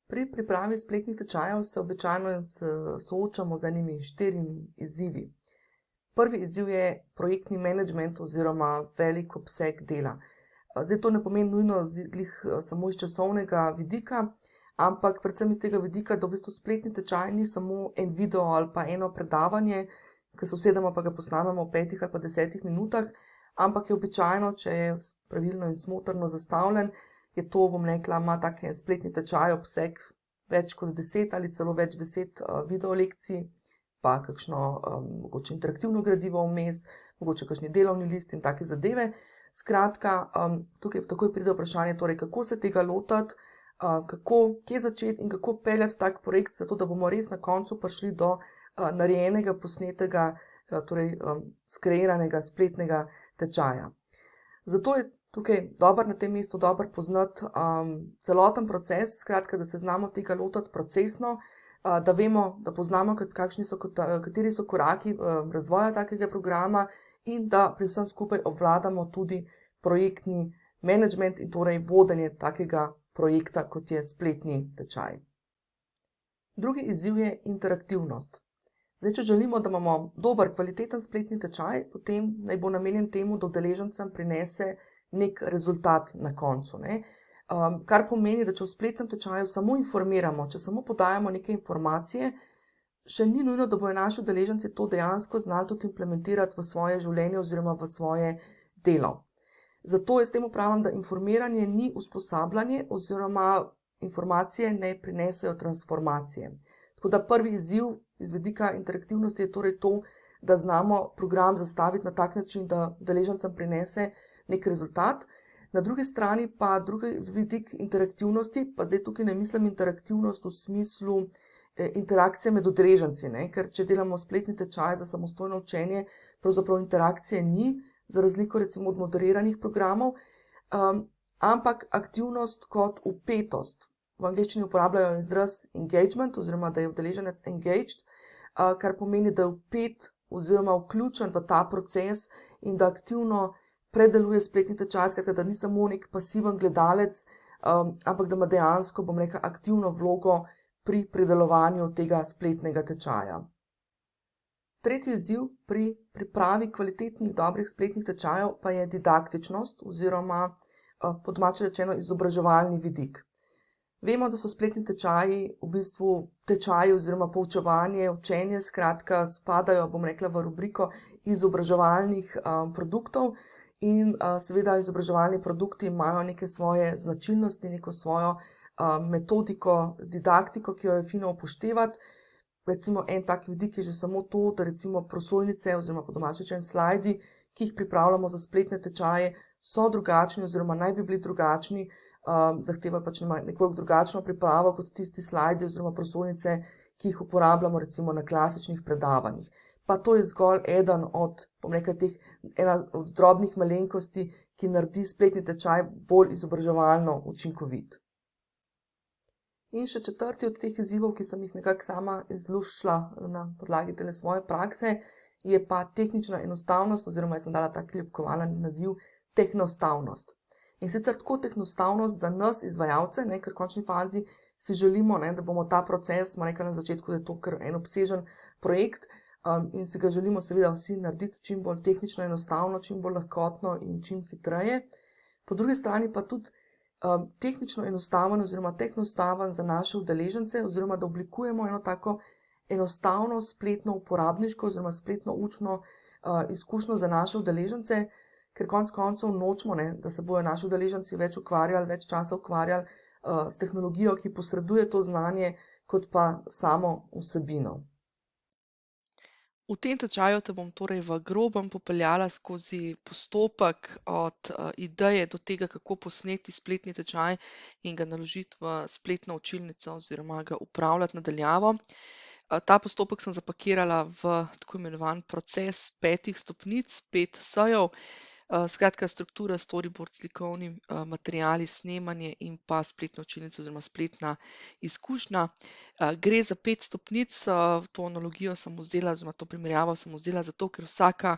Pri pripravi spletnih tečajev se običajno soočamo z enimi 4 izzivi. Prvi izziv je projektni menedžment oziroma velik obseg dela. Zdaj to ne pomeni nujno samo iz časovnega vidika, ampak predvsem iz tega vidika, da v bistvu spletni tečaj ni samo en video ali pa eno predavanje, ki se usedemo pa ga posnamemo v 5 ali pa 10 minutah, ampak je običajno, če je pravilno in smotrno zastavljen, je to, ima tak spletni tečaj obseg več kot 10 ali celo več 10 video lekcij, pa kakšno mogoče interaktivno gradivo vmes, mogoče kakšni delovni list in take zadeve. Skratka, tukaj takoj pride vprašanje, torej, kako se tega lotiti, kje začeti in kako peljati tak projekt, zato da bomo res na koncu prišli do narejenega, posnetega, torej skreiranega spletnega tečaja. Zato je tukaj na tem mestu dobro poznati celoten proces, skratka, da se znamo tega lotiti procesno, da vemo, da poznamo, kateri so koraki razvoja takega programa in da pri vsem skupaj obvladamo tudi projektni menedžment in torej vodenje takega projekta, kot je spletni tečaj. Drugi izziv je interaktivnost. Zdaj, če želimo, da imamo dober, kvaliteten spletni tečaj, potem naj bo namenjen temu, da udeležencem prinese nek rezultat na koncu, ne. Kar pomeni, da če v spletnem tečaju samo informiramo, če samo podajamo neke informacije, še ni nujno, da bojo naši udeleženci to dejansko znali tudi implementirati v svoje življenje oziroma v svoje delo. Zato jaz temu pravim, da informiranje ni usposabljanje oziroma informacije ne prinesejo transformacije. Tako da prvi izziv iz vidika interaktivnosti je torej to, da znamo program zastaviti na tak način, da udeležencem prinese nek rezultat. Na drugi strani pa drugi vidik interaktivnosti, pa zdaj tukaj ne mislim interaktivnost v smislu interakcije med udeleženci, ne, ker če delamo spletni tečaj za samostojno učenje, pravzaprav interakcije ni, za razliko recimo od moderiranih programov, ampak aktivnost kot vpetost. V angleščini uporabljajo izraz engagement oziroma da je udeleženec engaged, kar pomeni, da je vpet oziroma vključen v ta proces in da aktivno predeluje spletni tečaj, skratka, da ni samo nek pasiven gledalec, ampak da ima dejansko, aktivno vlogo pri predelovanju tega spletnega tečaja. Tretji izziv pri pripravi kvalitetnih, dobrih spletnih tečajev pa je didaktičnost oziroma, po domače rečeno, izobraževalni vidik. Vemo, da so spletni tečaji v bistvu tečaji oziroma poučevanje, učenje, skratka, spadajo, v rubriko izobraževalnih produktov in seveda izobraževalni produkti imajo neke svoje značilnosti, neko svojo metodiko, didaktiko, ki jo je fino upoštevati. Recimo en tak vidik je že samo to, da recimo prosojnice oziroma po domače rečeno slajdi, ki jih pripravljamo za spletne tečaje, so drugačni oziroma naj bi bili drugačni, zahteva pač nekoliko drugačno pripravo kot tisti slajdi oziroma prosojnice, ki jih uporabljamo recimo na klasičnih predavanjih. Pa to je zgolj ena od drobnih malenkosti, ki naredi spletni tečaj bolj izobraževalno učinkovit. In še četrti od teh izzivov, ki sem jih nekako sama izluščila na podlagi tele svoje prakse, je pa tehnična enostavnost oziroma jaz sem dala tak ljubkovalen naziv tehnostavnost. In sicer tako tehnostavnost za nas izvajalce, ne, ker v končni fazi si želimo, ne, da bomo ta proces, smo rekli na začetku, da je to kar en obsežen projekt, in si ga želimo seveda vsi narediti čim bolj tehnično enostavno, čim bolj lahkotno in čim hitreje. Po drugi strani pa tudi tehnično enostaven oziroma tehnostaven za naše udeležence oziroma da oblikujemo eno tako enostavno spletno uporabniško oziroma spletno učno izkušnjo za naše udeležence, ker konec koncev nočemo, ne, da se bojo naši udeleženci več časa ukvarjali s tehnologijo, ki posreduje to znanje, kot pa samo vsebino. V tem tečaju te bom torej v grobem popeljala skozi postopek od ideje do tega, kako posneti spletni tečaj in ga naložiti v spletno učilnico oziroma ga upravljati na daljavo. Ta postopek sem zapakirala v tako imenovan proces 5 stopnic, 5 S-jev. Skratka, struktura, storyboard, slikovni materiali, snemanje in pa spletna učilnica oziroma spletna izkušnja. Gre za 5 stopnic, to analogijo sem vzela oziroma to primerjavo sem vzela zato, ker vsaka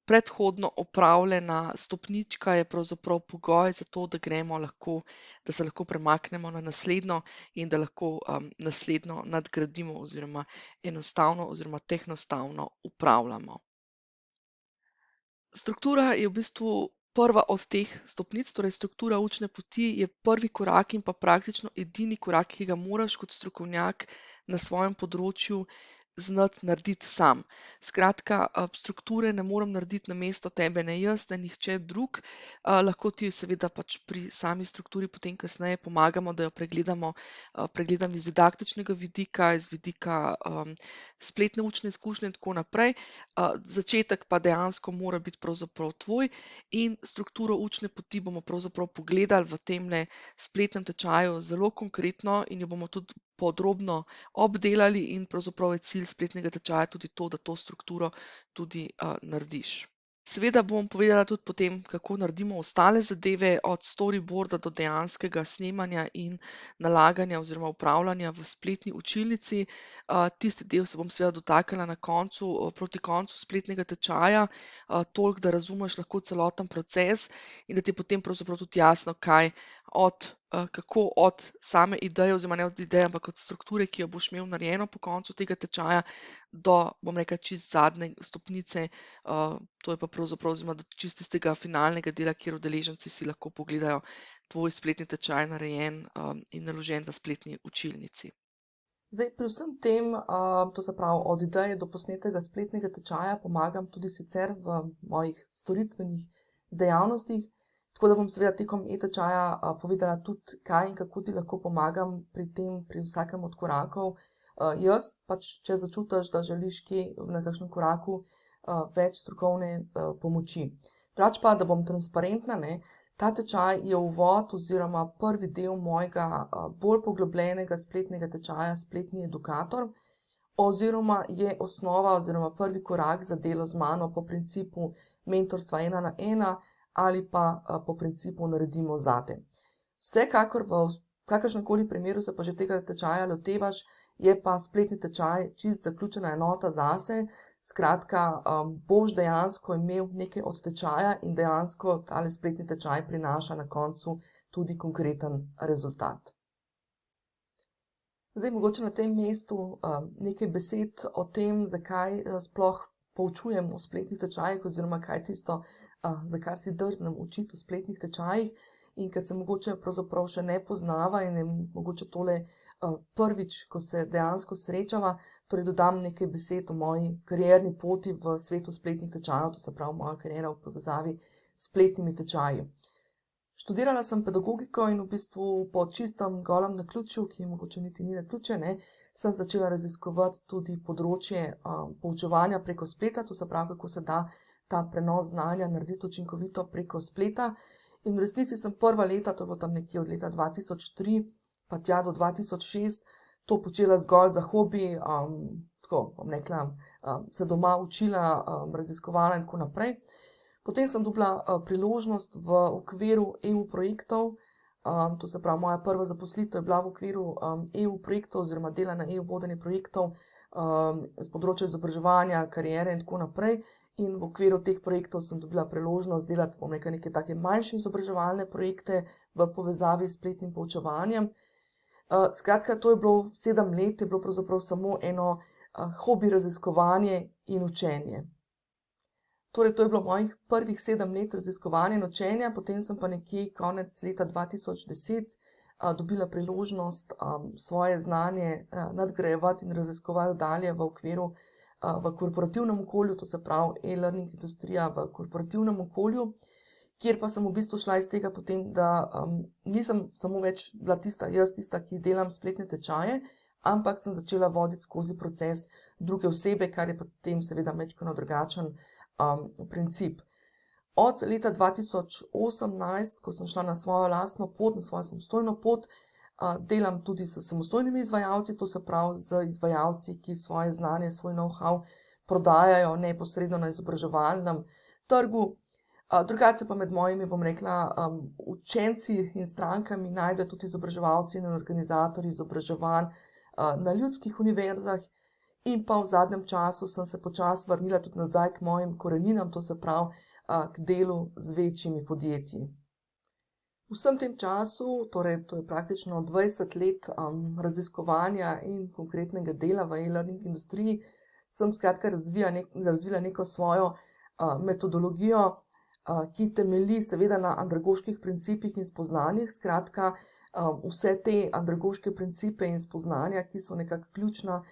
predhodno opravljena stopnička je pravzaprav pogoj za to, da se lahko premaknemo na naslednjo in da lahko naslednjo nadgradimo oziroma enostavno oziroma tehnostavno upravljamo. Struktura je v bistvu prva od teh stopnic, torej struktura učne poti je prvi korak in pa praktično edini korak, ki ga moraš kot strokovnjak na svojem področju znati narediti sam. Skratka, strukture ne morem narediti namesto tebe, ne jaz, ne nihče drug. Lahko ti seveda pač pri sami strukturi potem kasneje pomagamo, da jo pregledam iz didaktičnega vidika, iz vidika spletne učne izkušnje in tako naprej. Začetek pa dejansko mora biti pravzaprav tvoj in strukturo učne poti bomo pravzaprav pogledali v temle spletnem tečaju zelo konkretno in jo bomo tudi podrobno obdelali in pravzaprav je cilj spletnega tečaja tudi to, da to strukturo tudi narediš. Seveda bom povedala tudi potem, kako naredimo ostale zadeve, od storyboarda do dejanskega snemanja in nalaganja oziroma upravljanja v spletni učilnici. Tisti del se bom seveda dotaknila na koncu, proti koncu spletnega tečaja, toliko, da razumeš lahko celoten proces in da ti je potem pravzaprav tudi jasno, kako od same ideje oziroma ne od ideje, ampak od strukture, ki jo boš imel narejeno po koncu tega tečaja, do, bom rekla, čist zadnje stopnice, to je pa pravzaprav oziroma do čist tistega finalnega dela, kjer udeleženci si lahko pogledajo tvoj spletni tečaj narejen in naložen v spletni učilnici. Zdaj, pri vsem tem, to se pravi od ideje do posnetega spletnega tečaja, pomagam tudi sicer v mojih storitvenih dejavnostih, tako da bom seveda tekom e-tečaja povedala tudi, kaj in kako ti lahko pomagam pri tem, pri vsakem od korakov. Jaz pač, če začutiš, da želiš kje na kakšnem koraku več strokovne pomoči. Drugače pa, da bom transparentna, ne, ta tečaj je uvod oziroma prvi del mojega bolj poglobljenega spletnega tečaja Spletni edukator oziroma je osnova oziroma prvi korak za delo z mano po principu mentorstva 1 na 1 ali pa po principu naredimo zate. Vsekakor v kakršnemkoli primeru se pa že tega tečaja lotevaš, je pa spletni tečaj čist zaključena enota zase. Skratka, boš dejansko imel nekaj od tečaja in dejansko tale spletni tečaj prinaša na koncu tudi konkreten rezultat. Zdaj, mogoče na tem mestu nekaj besed o tem, zakaj sploh poučujem o spletnih tečajih oziroma kaj tisto, za kar si drznem učiti o spletnih tečajih in ker se mogoče pravzaprav še ne poznava in je mogoče tole prvič, ko se dejansko srečava, torej dodam nekaj besed o moji karierni poti v svetu spletnih tečajev, to se pravi moja kariera v povezavi s spletnimi tečaji. Študirala sem pedagogiko in v bistvu po čistem golem naključju, ki mogoče niti ni naključje, ne, sem začela raziskovati tudi področje poučevanja preko spleta, to se pravi, kako se da ta prenos znanja narediti učinkovito preko spleta. In v resnici sem prva leta, to je bilo tam nekje od leta 2003 pa tja do 2006, to počela zgolj za hobi, tako bom rekla, se doma učila, raziskovala in tako naprej. Potem sem dobila priložnost v okviru EU projektov, to se pravi, moja prva zaposlitev je bila v okviru EU projektov oziroma dela na EU vodenje projektov z področja izobraževanja, kariere in tako naprej. In v okviru teh projektov sem dobila priložnost delati, bom rekla, neke take manjše izobraževalne projekte v povezavi s spletnim poučevanjem. Skratka, to je bilo 7 let, je bilo pravzaprav samo eno hobi raziskovanje in učenje. Torej, to je bilo mojih prvih 7 let raziskovanja in učenja, potem sem pa nekje konec leta 2010 dobila priložnost svoje znanje nadgrajevati in raziskovati dalje v okviru v korporativnem okolju, to se pravi e-learning industrija v korporativnem okolju, kjer pa sem v bistvu šla iz tega potem, da nisem samo več bila tista, ki delam spletne tečaje, ampak sem začela voditi skozi proces druge osebe, kar je potem seveda majčkeno drugačen princip. Od leta 2018, ko sem šla na svojo lastno pot, na svojo samostojno pot, delam tudi s samostojnimi izvajalci, to se pravi z izvajalci, ki svoje znanje, svoj know-how prodajajo neposredno na izobraževalnem trgu. Drugače pa med mojimi, bom rekla, učenci in strankami najdejo tudi izobraževalci in organizatorji izobraževanj na ljudskih univerzah In pa v zadnjem času sem se počasi vrnila tudi nazaj k mojim koreninam, to se pravi, k delu z večjimi podjetji. V vsem tem času, torej to je praktično 20 let, raziskovanja in konkretnega dela v e-learning industriji, sem skratka razvila neko svojo, metodologijo, ki temelji seveda na andragoških principih in spoznanjih. Skratka, vse te andragoške principe in spoznanja, ki so nekako ključna,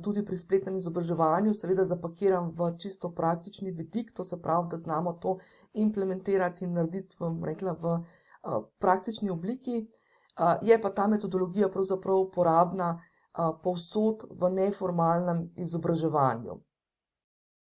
tudi pri spletnem izobraževanju, seveda zapakiram v čisto praktični vidik, to se pravi, da znamo to implementirati in narediti, bom rekla, v, praktični obliki. Je pa ta metodologija pravzaprav uporabna, povsod v neformalnem izobraževanju.